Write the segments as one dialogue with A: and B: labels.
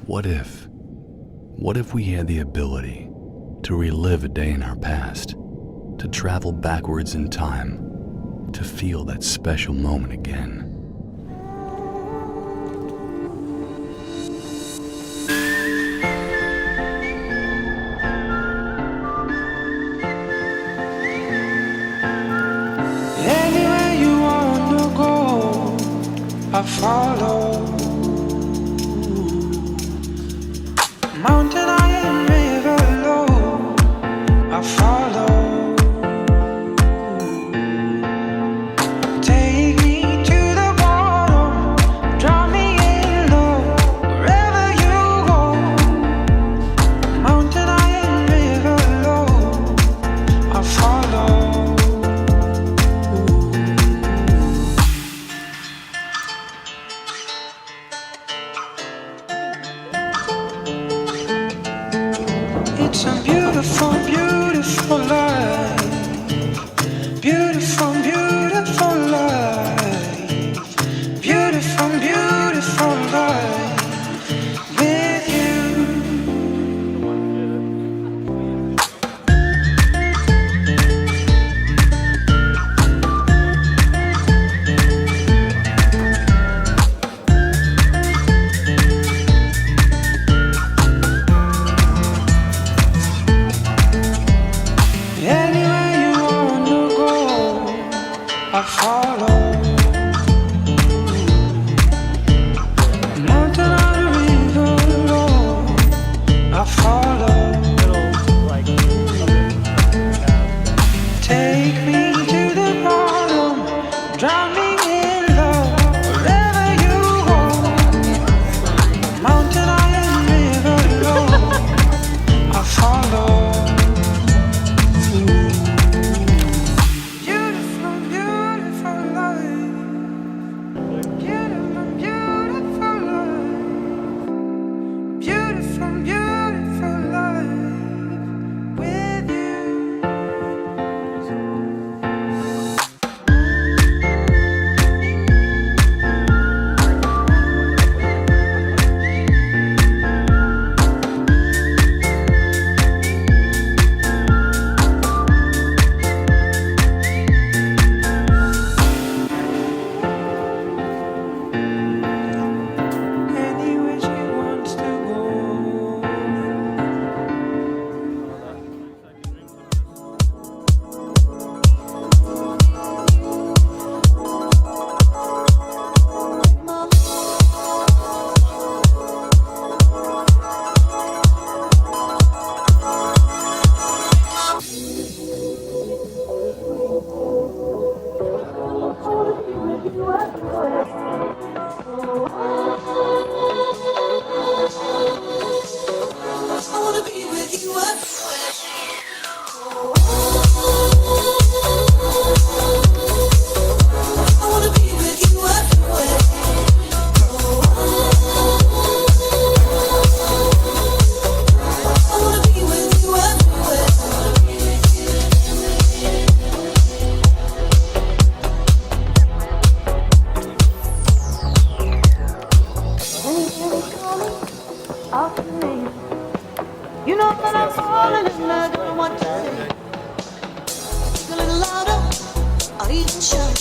A: What if? What if we had the ability to relive a day in our past, to travel backwards in time, to feel that special moment again?
B: Anywhere you wanna go, I follow. Mountain high and river low, I follow. Take me to the bottom, drown me in love, wherever you go. Mountain high and river low, I follow. It's a beautiful, beautiful life. Beautiful, beautiful life. Beautiful, beautiful life with you. Anywhere you wanna go, I follow. Mountain on a river low, I follow. Take me to the bottom, drown me in love, wherever you go. Mountain high and river low, I follow. Beautiful, beautiful life. Beautiful, beautiful life. Beautiful, beautiful life with you. Anywhere she wants to go.
C: I wanna be with you. I wanna be with you everywhere. I wanna be with you everywhere.
D: After me, you know that I'm falling in love. Don't know what to say.
C: Speak a little louder, or even shout.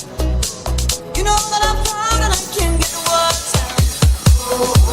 C: You know that I'm proud and I can't get words out.